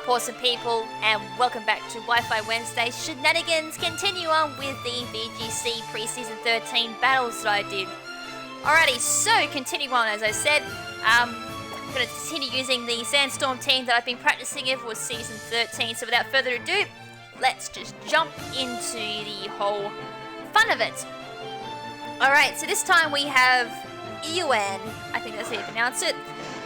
awesome people, and welcome back to Wi-Fi Wednesday. Shenanigans continue on with the VGC Pre-Season 13 battles that I did. Alrighty, so continue on as I said. I'm going to continue using the Sandstorm team that I've been practicing with for Season 13, so without further ado, let's just jump into the whole fun of it. Alright, so this time we have Ewan, I think that's how you pronounce it.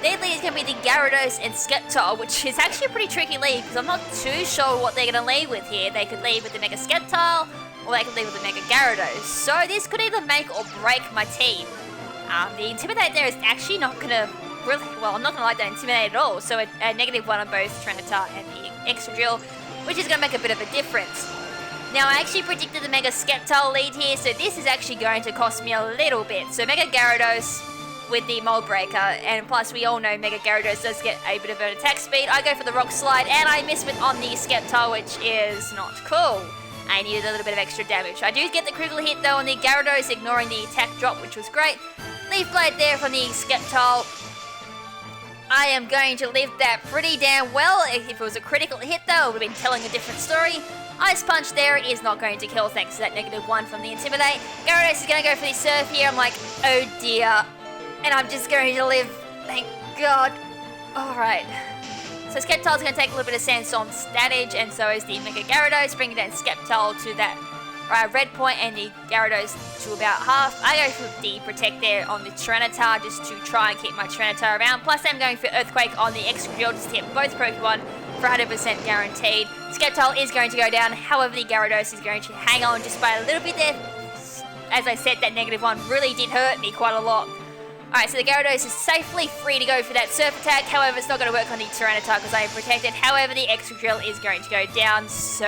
Their lead is going to be the Gyarados and Sceptile, which is actually a pretty tricky lead because I'm not too sure what they're going to lead with here. They could lead with the Mega Sceptile, or they could lead with the Mega Gyarados. So this could either make or break my team. The Intimidate there is actually not going to really, well, I'm not going to like that Intimidate at all. So a -1 on both Tyranitar and the Extra Drill, which is going to make a bit of a difference. Now I actually predicted the Mega Sceptile lead here, so this is actually going to cost me a little bit. So Mega Gyarados with the Mold Breaker, and plus we all know Mega Gyarados does get a bit of an attack speed. I go for the Rock Slide, and I miss with on the Sceptile, which is not cool. I needed a little bit of extra damage. I do get the critical hit though on the Gyarados, ignoring the attack drop, which was great. Leaf Blade there from the Sceptile. I am going to live that pretty damn well. If it was a critical hit though, it would have been telling a different story. Ice Punch there is not going to kill thanks to that -1 from the Intimidate. Gyarados is going to go for the Surf here. I'm like, oh dear. And I'm just going to live, thank God. Alright. So Sceptile's going to take a little bit of Sandstorm damage, and so is the Mega Gyarados, bringing down Sceptile to that red point, and the Gyarados to about half. I go for the Protect there on the Tyranitar, just to try and keep my Tyranitar around. Plus I'm going for Earthquake on the Extra Drill, just to hit both Pokemon for 100% guaranteed. Sceptile is going to go down, however the Gyarados is going to hang on just by a little bit there. As I said, that -1 really did hurt me quite a lot. Alright, so the Gyarados is safely free to go for that Surf Attack. However, it's not going to work on the Tyranitar because I am protected. However, the Extra Drill is going to go down. So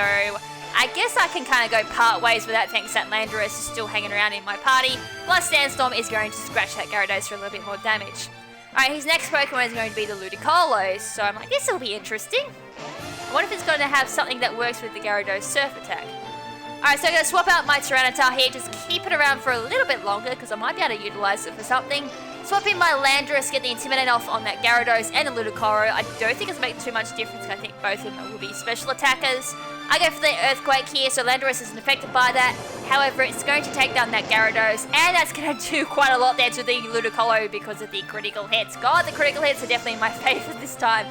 I guess I can kind of go part ways with that thanks that Landorus is still hanging around in my party. Plus, Sandstorm is going to scratch that Gyarados for a little bit more damage. Alright, his next Pokemon is going to be the Ludicolo. So I'm like, this will be interesting. I wonder if it's going to have something that works with the Gyarados Surf Attack. Alright, so I'm going to swap out my Tyranitar here, just keep it around for a little bit longer because I might be able to utilize it for something. Swap in my Landorus, get the Intimidate off on that Gyarados and the Ludicolo. I don't think it's making too much difference. I think both of them will be special attackers. I go for the Earthquake here, so Landorus isn't affected by that. However, it's going to take down that Gyarados, and that's going to do quite a lot there to the Ludicolo because of the critical hits. God, the critical hits are definitely in my favour this time.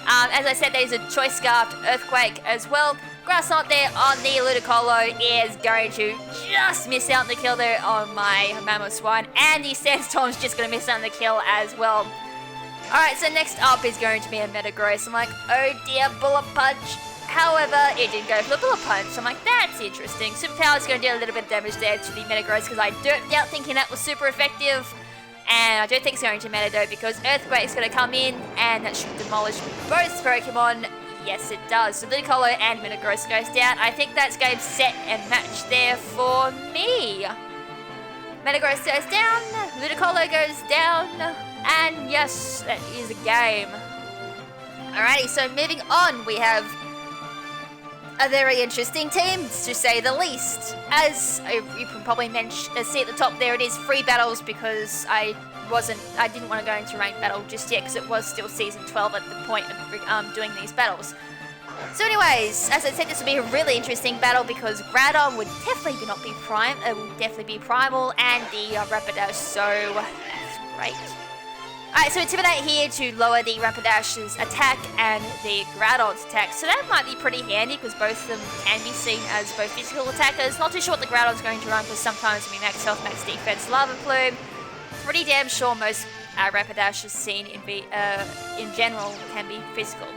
As I said, there's a Choice Scarfed Earthquake as well. Grass Knot there on the Ludicolo is going to just miss out on the kill there on my Mamoswine, and the Sandstorm's just going to miss out on the kill as well. Alright, so next up is going to be a Metagross. I'm like, oh dear, Bullet Punch. However, it didn't go for the Bullet Punch. So I'm like, that's interesting. Super Power is going to do a little bit of damage there to the Metagross because I don't doubt thinking that was super effective. And I don't think it's going to matter though because Earthquake is going to come in and that should demolish both Pokemon. Yes, it does. So Ludicolo and Metagross goes down. I think that's game set and match there for me. Metagross goes down, Ludicolo goes down, and yes, that is a game. Alrighty, so moving on, we have a very interesting team, to say the least. As you can probably see at the top there, it is free battles because I didn't want to go into ranked battle just yet because it was still Season 12 at the point of doing these battles. So anyways, as I said, this will be a really interesting battle because Groudon would definitely not be prime, it will definitely be primal, and the Rapidash, so that's great. Alright, so Intimidate here to lower the Rapidash's attack and the Groudon's attack. So that might be pretty handy because both of them can be seen as both physical attackers. Not too sure what the Groudon's going to run because sometimes we max health, max defense, Lava Plume. Pretty damn sure most Rapidashes seen in general can be physical.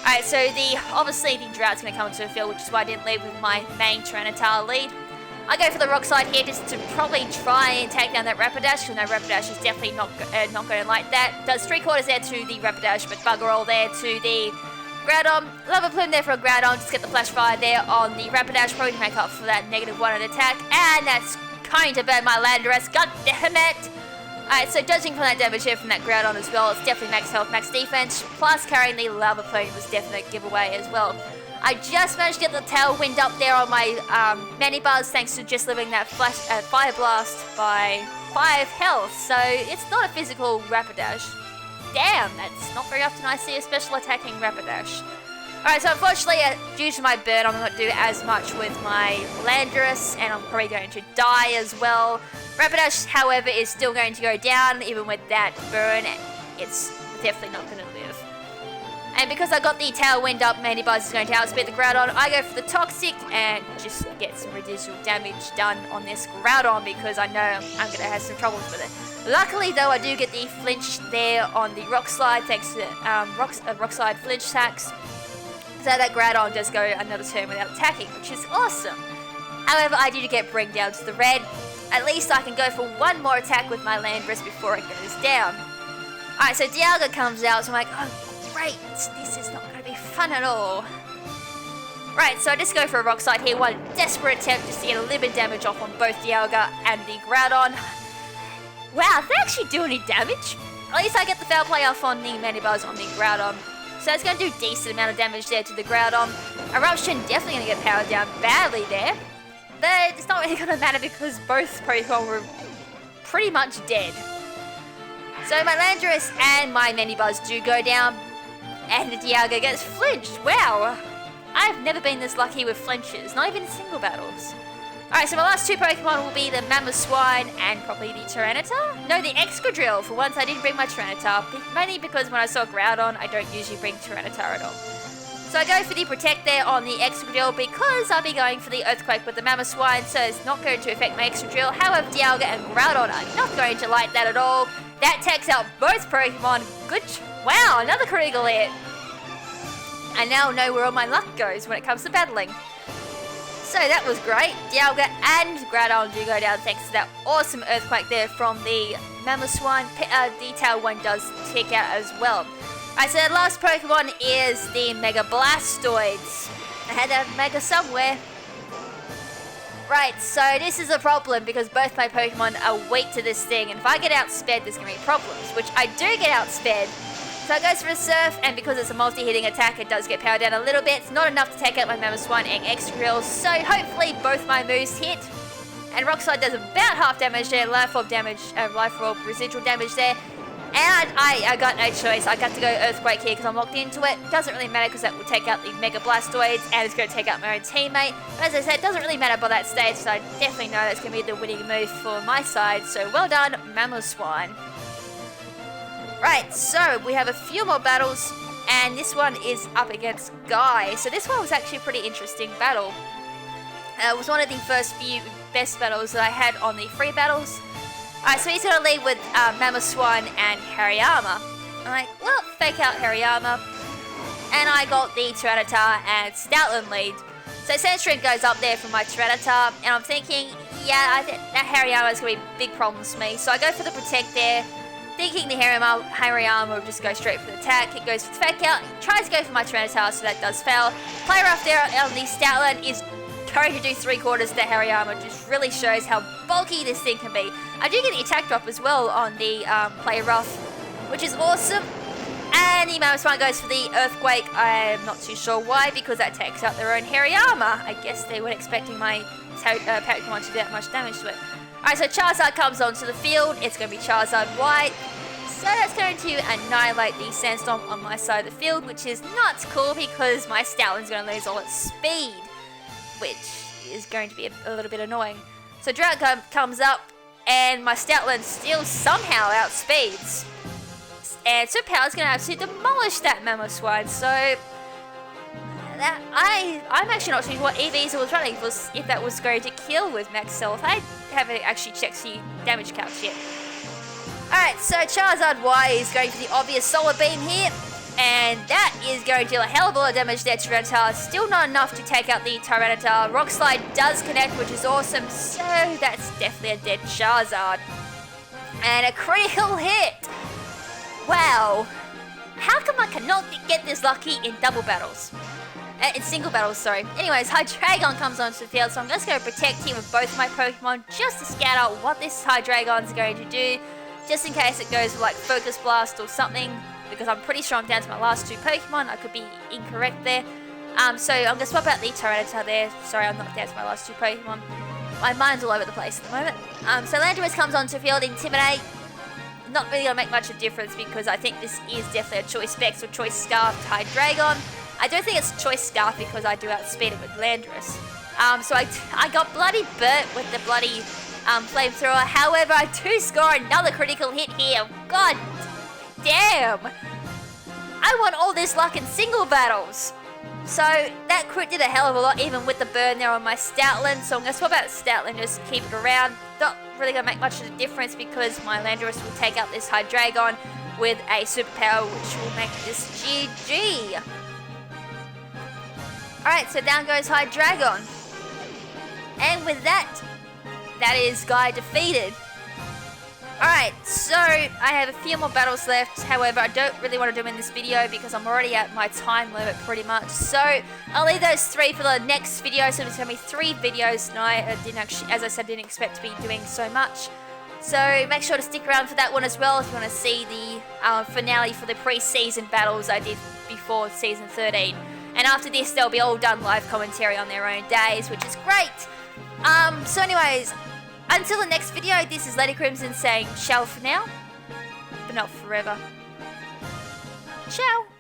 Alright, so obviously the Drought's going to come into the field, which is why I didn't lead with my main Tyranitar lead. I go for the Rock Slide here just to probably try and take down that Rapidash, because no, Rapidash is definitely not going to like that. Does 3/4 there to the Rapidash, but Bugger Roll there to the Groudon. Lava Plume there for a Groudon, just get the Flash Fire there on the Rapidash, probably to make up for that -1 on attack, and that's going to burn my Landorus, god damn it! Alright, so dodging from that damage here from that Groudon as well, it's definitely max health, max defense, plus carrying the Lava Plume was definitely a giveaway as well. I just managed to get the Tailwind up there on my Manibuzz thanks to just living that Fire Blast by 5 health, so it's not a physical Rapidash. Damn, that's not very often I see a special attacking Rapidash. Alright, so unfortunately, due to my burn, I'm not doing as much with my Landorus, and I'm probably going to die as well. Rapidash, however, is still going to go down, even with that burn. It's definitely not going to live. And because I got the Tailwind up, Mandibuzz is going to outspeed the Groudon. I go for the Toxic and just get some residual damage done on this Groudon because I know I'm going to have some troubles with it. Luckily, though, I do get the flinch there on the Rock Slide thanks to Rock Slide flinch attacks. So that Groudon does go another turn without attacking, which is awesome. However, I do get bring down to the red. At least I can go for one more attack with my Landorus before it goes down. Alright, so Dialga comes out, so I'm like, oh great, this is not going to be fun at all. Right, so I just go for a Rock Slide here, one desperate attempt just to get a little bit of damage off on both Dialga and the Groudon. Wow, they actually do any damage? At least I get the foul play off on the Mandibuzz on the Groudon. So it's going to do a decent amount of damage there to the Groudon. Eruption definitely going to get powered down badly there. But it's not really going to matter because both Pokemon were pretty much dead. So my Landorus and my Mandibuzz do go down. And the Dialga gets flinched. Wow. I've never been this lucky with flinches. Not even in single battles. Alright, so my last two Pokemon will be the Mamoswine and probably the Tyranitar? No, the Excadrill. For once I didn't bring my Tyranitar, mainly because when I saw Groudon, I don't usually bring Tyranitar at all. So I go for the Protect there on the Excadrill because I'll be going for the Earthquake with the Mamoswine, so it's not going to affect my Excadrill. However, Dialga and Groudon are not going to like that at all. That takes out both Pokemon. Good. Wow, another critical hit. I now know where all my luck goes when it comes to battling. So that was great. Dialga and Groudon do go down thanks to that awesome Earthquake there from the Mamoswine. The Tailwind does tick out as well. Alright, so the last Pokemon is the Mega Blastoids. I had that Mega somewhere. Right, so this is a problem because both my Pokemon are weak to this thing. And if I get outsped, there's going to be problems, which I do get outsped. So it goes for a Surf, and because it's a multi-hitting attack, it does get powered down a little bit. It's not enough to take out my Mamoswine and Excadrill, so hopefully both my moves hit. And Rock Slide does about half damage there, Life Orb damage, Life Orb residual damage there. And I got no choice. I got to go Earthquake here because I'm locked into it. Doesn't really matter because that will take out the Mega Blastoids and it's going to take out my own teammate. But as I said, it doesn't really matter by that stage, so I definitely know that's going to be the winning move for my side. So well done, Mamoswine. Right, so we have a few more battles, and this one is up against Guy. So this one was actually a pretty interesting battle. It was one of the first few best battles that I had on the free battles. Alright, so he's going to lead with Mamoswine and Hariyama. I'm like, well, fake out Hariyama. And I got the Tyranitar and Stoutland lead. So Sandstream goes up there for my Tyranitar, and I'm thinking, yeah, I think that Hariyama is going to be big problems for me. So I go for the Protect there. Thinking the Hariyama will just go straight for the attack. It goes for the fake out. It tries to go for my Tyranitar, so that does fail. Play Rough there on the Stoutland is going to do 3/4 to Hariyama. Just really shows how bulky this thing can be. I do get the attack drop as well on the Play Rough, which is awesome. And the Mamoswine goes for the Earthquake. I'm not too sure why, because that takes out their own Hariyama. I guess they weren't expecting my Pokemon to do that much damage to it. Alright, so Charizard comes onto the field. It's going to be Charizard White. So that's going to annihilate the Sandstorm on my side of the field, which is not cool because my Stoutland's going to lose all its speed, which is going to be a little bit annoying. So Drought comes up, and my Stoutland still somehow outspeeds. And Superpower's going to absolutely demolish that Mamoswine. So I'm actually not sure what EVs it was running, if that was going to kill with max health. I haven't actually checked the damage counts yet. Alright, so Charizard Y is going for the obvious Solar Beam here, and that is going to deal a hell of a lot of damage there to Tyranitar. Still not enough to take out the Tyranitar. Rock Slide does connect, which is awesome, so that's definitely a dead Charizard. And a critical hit! Wow. How come I cannot get this lucky in double battles? In single battles, sorry. Anyways, Hydreigon comes onto the field, so I'm just going to protect him with both my Pokemon just to scout out what this Hydreigon's going to do, just in case it goes for like Focus Blast or something, because I'm pretty sure I'm down to my last two Pokemon. I could be incorrect there. So I'm going to swap out the Tyranitar there. Sorry, I'm not down to my last two Pokemon. My mind's all over the place at the moment. So Landorus comes onto the field, Intimidate. Not really going to make much of a difference because I think this is definitely a Choice Specs or Choice Scarf Hydreigon. I don't think it's choice scarf because I do outspeed it with Landorus. So I got bloody burnt with the bloody flamethrower. However, I do score another critical hit here. God damn! I want all this luck in single battles. So that crit did a hell of a lot, even with the burn there on my Stoutland. So I'm going to swap out Stoutland, just keep it around. Not really going to make much of a difference because my Landorus will take out this Hydreigon with a superpower, which will make this GG. Alright, so down goes Hydreigon. And with that, that is Guy defeated. Alright, so I have a few more battles left. However, I don't really want to do them in this video because I'm already at my time limit pretty much. So I'll leave those 3 for the next video. So it's going to be 3 videos tonight. I didn't actually, as I said, didn't expect to be doing so much. So make sure to stick around for that one as well if you want to see the finale for the pre-season battles I did before Season 13. And after this, they'll be all done live commentary on their own days, which is great. So anyways, until the next video, this is Lady KrimZen saying ciao for now, but not forever. Ciao!